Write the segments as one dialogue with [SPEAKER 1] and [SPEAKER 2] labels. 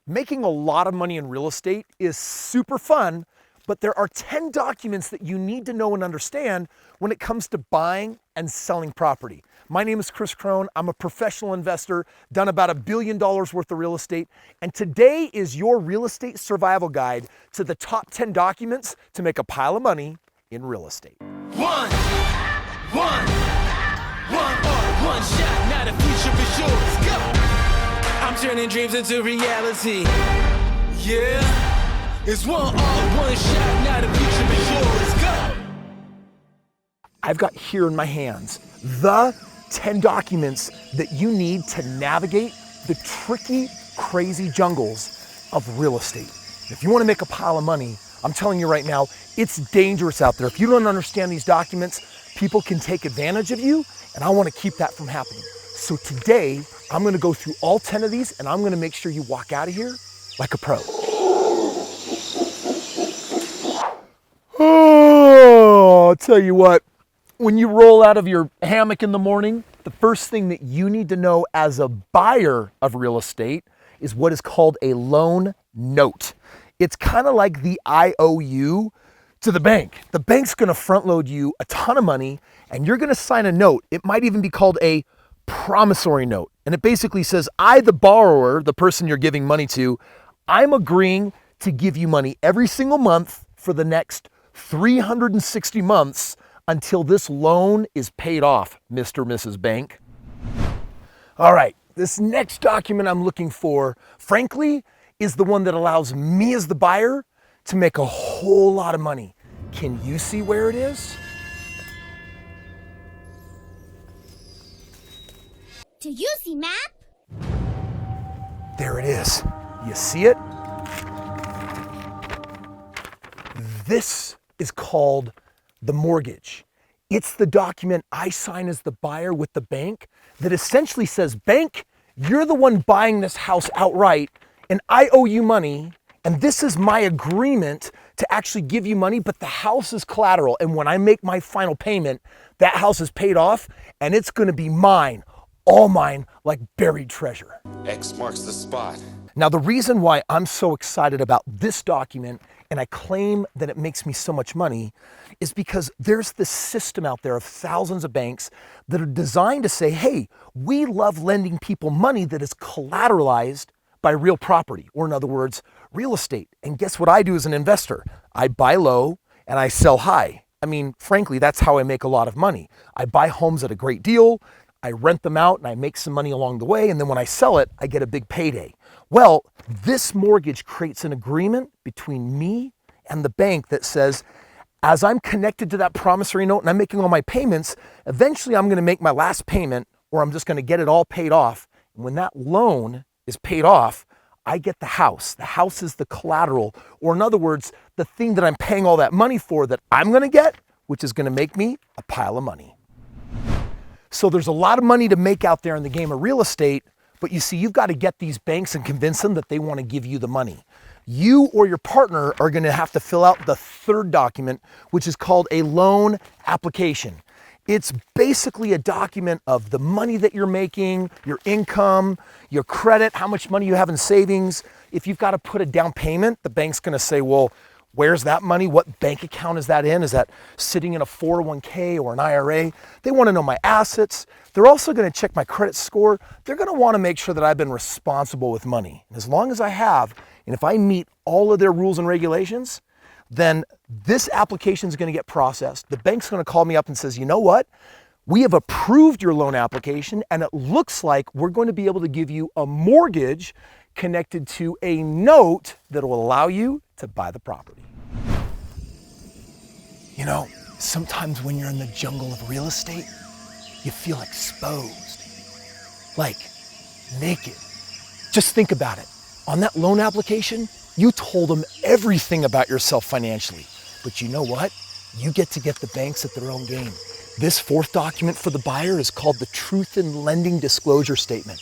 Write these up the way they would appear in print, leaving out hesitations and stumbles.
[SPEAKER 1] Making a lot of money in real estate is super fun, but there are 10 documents that you need to know and understand when it comes to buying and selling property. My name is Kris Krohn. I'm a professional investor, done about $1 billion worth of real estate, and today is your real estate survival guide to the top 10 documents to make a pile of money in real estate.
[SPEAKER 2] One shot, now the future is yours. Go! I'm turning dreams into reality. Yeah, it's one shot, now the future is yours. Go!
[SPEAKER 1] I've got here in my hands the 10 documents that you need to navigate the tricky, crazy jungles of real estate. If you want to make a pile of money, I'm telling you right now, it's dangerous out there. If you don't understand these documents, people can take advantage of you, and I want to keep that from happening. So today, I'm going to go through all 10 of these, and I'm going to make sure you walk out of here like a pro. Oh, I'll tell you what, when you roll out of your hammock in the morning, the first thing that you need to know as a buyer of real estate is what is called a loan note. It's kind of like the IOU to the bank. The bank's going to front load you a ton of money, and you're going to sign a note. It might even be called a promissory note. And it basically says, I, the borrower, the person you're giving money to, I'm agreeing to give you money every single month for the next 360 months until this loan is paid off, Mr. or Mrs. Bank. All right, this next document I'm looking for, frankly, is the one that allows me as the buyer to make a whole lot of money. Can you see where it is?
[SPEAKER 3] Do you see map?
[SPEAKER 1] There it is. You see it? This is called the mortgage. It's the document I sign as the buyer with the bank that essentially says, bank, you're the one buying this house outright, and I owe you money, and this is my agreement to actually give you money, but the house is collateral, and when I make my final payment, that house is paid off, and it's gonna be mine, all mine, like buried treasure.
[SPEAKER 2] X marks the spot.
[SPEAKER 1] Now, the reason why I'm so excited about this document, and I claim that it makes me so much money, is because there's this system out there of thousands of banks that are designed to say, hey, we love lending people money that is collateralized by real property, or in other words, real estate. And guess what I do as an investor? I buy low and I sell high. I mean, frankly, that's how I make a lot of money. I buy homes at a great deal, I rent them out and I make some money along the way, and then when I sell it, I get a big payday. Well, this mortgage creates an agreement between me and the bank that says, as I'm connected to that promissory note and I'm making all my payments, eventually I'm gonna make my last payment, or I'm just gonna get it all paid off. And when that loan is paid off, I get the house. The house is the collateral, or in other words, the thing that I'm paying all that money for that I'm gonna get, which is gonna make me a pile of money. So there's a lot of money to make out there in the game of real estate, but you see, you've got to get these banks and convince them that they want to give you the money. You or your partner are going to have to fill out the third document, which is called a loan application. It's basically a document of the money that you're making, your income, your credit, how much money you have in savings. If you've got to put a down payment, the bank's going to say, well, where's that money? What bank account is that in? Is that sitting in a 401k or an IRA? They want to know my assets. They're also going to check my credit score. They're going to want to make sure that I've been responsible with money. And as long as I have, and if I meet all of their rules and regulations, then this application is going to get processed. The bank's going to call me up and says, you know what? We have approved your loan application, and it looks like we're going to be able to give you a mortgage connected to a note that will allow you to buy the property. You know, sometimes when you're in the jungle of real estate, you feel exposed, like naked. Just think about it. On that loan application, you told them everything about yourself financially. But you know what? You get to get the banks at their own game. This fourth document for the buyer is called the Truth in Lending Disclosure Statement.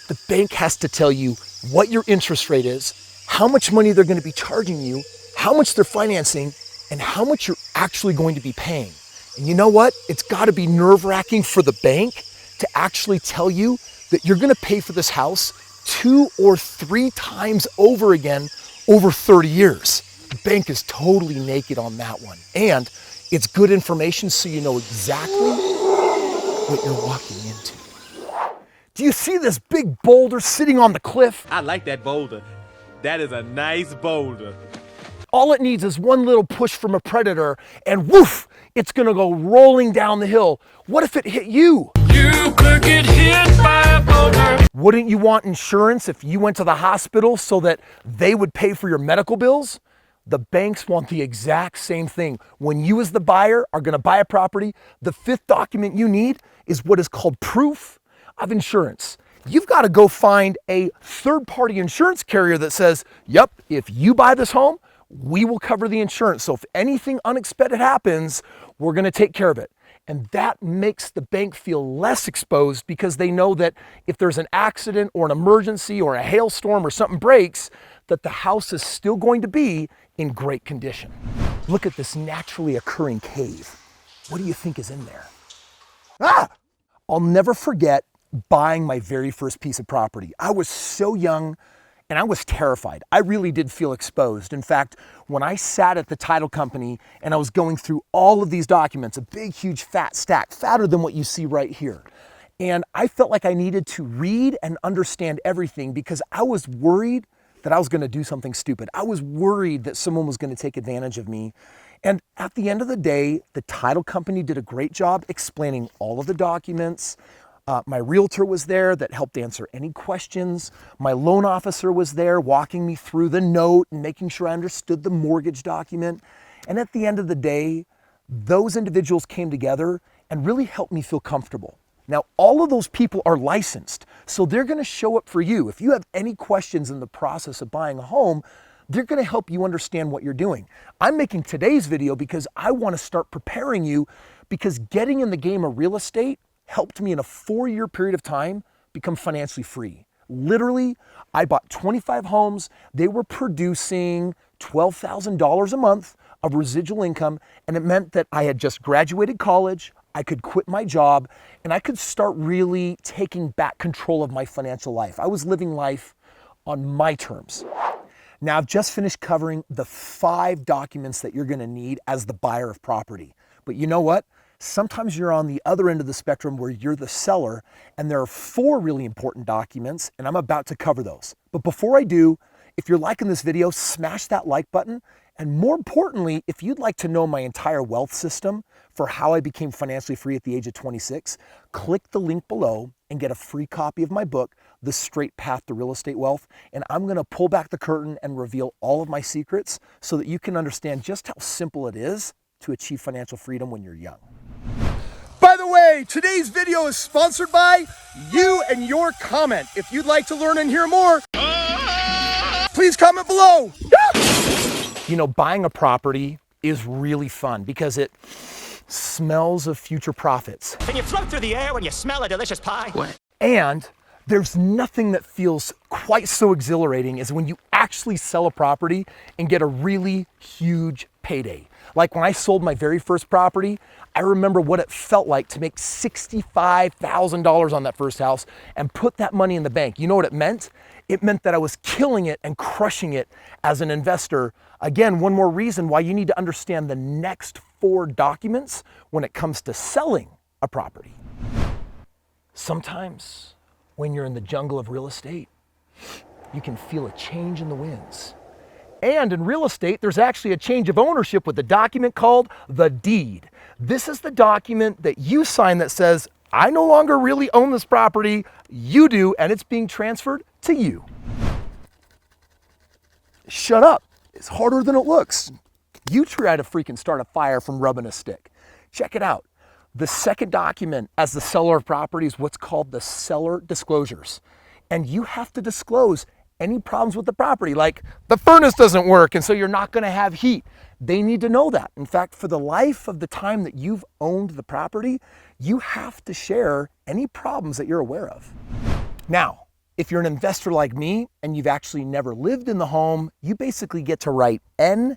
[SPEAKER 1] The bank has to tell you what your interest rate is, how much money they're going to be charging you, how much they're financing, and how much you're actually going to be paying. And you know what? It's got to be nerve-wracking for the bank to actually tell you that you're going to pay for this house 2 or 3 times over again over 30 years. The bank is totally naked on that one. And it's good information so you know exactly what you're walking into. Do you see this big boulder sitting on the cliff?
[SPEAKER 2] I like that boulder. That is a nice boulder.
[SPEAKER 1] All it needs is one little push from a predator and woof, it's gonna go rolling down the hill. What if it hit you?
[SPEAKER 2] You could get hit by a boulder.
[SPEAKER 1] Wouldn't you want insurance if you went to the hospital so that they would pay for your medical bills? The banks want the exact same thing. When you as the buyer are gonna buy a property, the 5th document you need is what is called proof of insurance. You've got to go find a third-party insurance carrier that says, yep, if you buy this home, we will cover the insurance. So if anything unexpected happens, we're going to take care of it. And that makes the bank feel less exposed because they know that if there's an accident or an emergency or a hailstorm or something breaks, that the house is still going to be in great condition. Look at this naturally occurring cave. What do you think is in there? Ah! I'll never forget buying my very first piece of property. I was so young and I was terrified. I really did feel exposed. In fact, when I sat at the title company and I was going through all of these documents, a big, huge, fat stack, fatter than what you see right here. And I felt like I needed to read and understand everything because I was worried that I was going to do something stupid. I was worried that someone was going to take advantage of me. And at the end of the day, the title company did a great job explaining all of the documents. My realtor was there that helped answer any questions. My loan officer was there walking me through the note and making sure I understood the mortgage document. And at the end of the day, those individuals came together and really helped me feel comfortable. Now, all of those people are licensed, so they're gonna show up for you. If you have any questions in the process of buying a home, they're gonna help you understand what you're doing. I'm making today's video because I wanna start preparing you because getting in the game of real estate helped me in a 4-year period of time become financially free. Literally, I bought 25 homes. They were producing $12,000 a month of residual income, and it meant that I had just graduated college, I could quit my job, and I could start really taking back control of my financial life. I was living life on my terms. Now, I've just finished covering the 5 documents that you're gonna need as the buyer of property. But you know what? Sometimes you're on the other end of the spectrum where you're the seller, and there are 4 really important documents, and I'm about to cover those. But before I do, if you're liking this video, smash that like button. And more importantly, if you'd like to know my entire wealth system for how I became financially free at the age of 26, click the link below and get a free copy of my book, The Straight Path to Real Estate Wealth. And I'm gonna pull back the curtain and reveal all of my secrets so that you can understand just how simple it is to achieve financial freedom when you're young. By the way, today's video is sponsored by you and your comment. If you'd like to learn and hear more, please comment below. You know, buying a property is really fun because it smells of future profits.
[SPEAKER 4] Can you float through the air when you smell a delicious pie? What?
[SPEAKER 1] And there's nothing that feels quite so exhilarating as when you actually sell a property and get a really huge payday. Like when I sold my very first property, I remember what it felt like to make $65,000 on that first house and put that money in the bank. You know what it meant? It meant that I was killing it and crushing it as an investor. Again, one more reason why you need to understand the next 4 documents when it comes to selling a property. Sometimes when you're in the jungle of real estate, you can feel a change in the winds. And in real estate, there's actually a change of ownership with a document called the deed. This is the document that you sign that says, I no longer really own this property, you do, and it's being transferred to you. Shut up, it's harder than it looks. You try to freaking start a fire from rubbing a stick. Check it out. The second document as the seller of property is what's called the seller disclosures. And you have to disclose any problems with the property, like the furnace doesn't work and so you're not gonna have heat. They need to know that. In fact, for the life of the time that you've owned the property, you have to share any problems that you're aware of. Now, if you're an investor like me and you've actually never lived in the home, you basically get to write NA,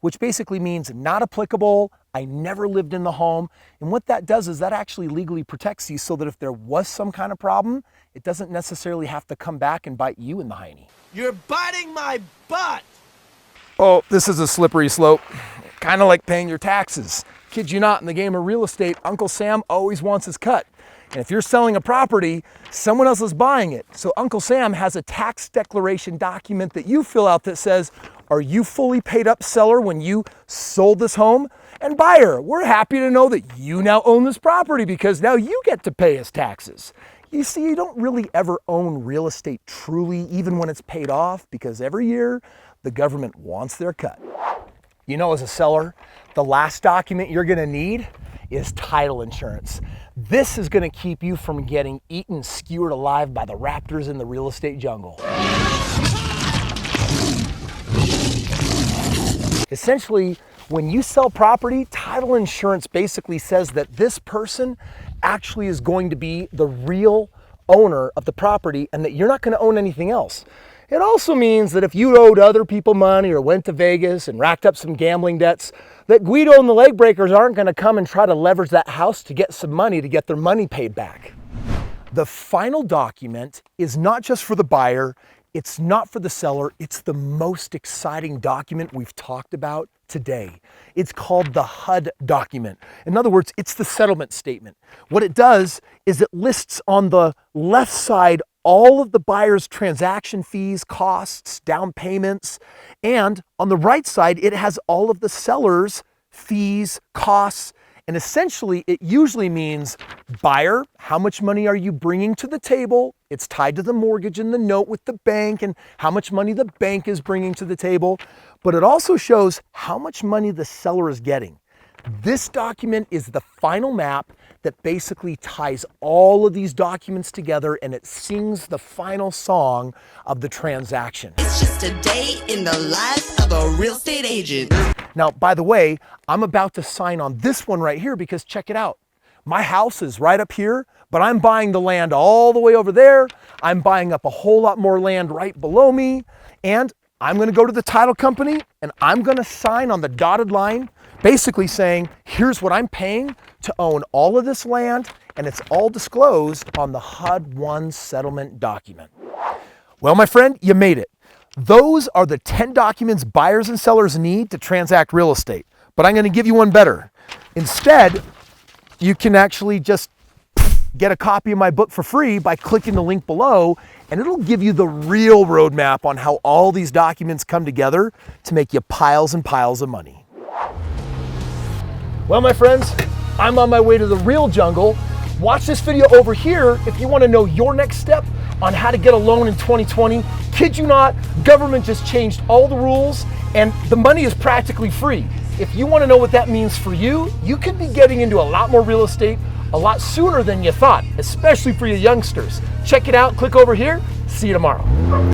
[SPEAKER 1] which basically means not applicable, I never lived in the home. And what that does is that actually legally protects you so that if there was some kind of problem, it doesn't necessarily have to come back and bite you in the hiney.
[SPEAKER 2] You're biting my butt!
[SPEAKER 1] Oh, this is a slippery slope. Kind of like paying your taxes. Kid you not, in the game of real estate, Uncle Sam always wants his cut. And if you're selling a property, someone else is buying it. So Uncle Sam has a tax declaration document that you fill out that says, are you fully paid up, seller, when you sold this home? And buyer, we're happy to know that you now own this property because now you get to pay his taxes. You see, you don't really ever own real estate truly, even when it's paid off, because every year the government wants their cut. You know, as a seller, the last document you're gonna need is title insurance. This is gonna keep you from getting eaten, skewered alive by the raptors in the real estate jungle. Essentially, when you sell property, title insurance basically says that this person actually is going to be the real owner of the property and that you're not gonna own anything else. It also means that if you owed other people money or went to Vegas and racked up some gambling debts, that Guido and the leg breakers aren't gonna come and try to leverage that house to get some money to get their money paid back. The final document is not just for the buyer, it's not for the seller, it's the most exciting document we've talked about today. It's called the HUD document. In other words, it's the settlement statement. What it does is it lists on the left side all of the buyer's transaction fees, costs, down payments, and on the right side, it has all of the seller's fees, costs, and essentially it usually means, buyer, how much money are you bringing to the table? It's tied to the mortgage and the note with the bank and how much money the bank is bringing to the table, but it also shows how much money the seller is getting. This document is the final map that basically ties all of these documents together and it sings the final song of the transaction.
[SPEAKER 5] It's just a day in the life of a real estate agent.
[SPEAKER 1] Now, by the way, I'm about to sign on this one right here because check it out. My house is right up here, but I'm buying the land all the way over there. I'm buying up a whole lot more land right below me. And I'm gonna go to the title company and I'm gonna sign on the dotted line, basically saying, here's what I'm paying to own all of this land, and it's all disclosed on the HUD-1 settlement document. Well, my friend, you made it. Those are the 10 documents buyers and sellers need to transact real estate. But I'm gonna give you one better. Instead, you can actually just get a copy of my book for free by clicking the link below, and it'll give you the real roadmap on how all these documents come together to make you piles and piles of money. Well, my friends, I'm on my way to the real jungle. Watch this video over here if you want to know your next step on how to get a loan in 2020. Kid you not, government just changed all the rules and the money is practically free. If you want to know what that means for you, you could be getting into a lot more real estate a lot sooner than you thought, especially for you youngsters. Check it out, click over here, see you tomorrow.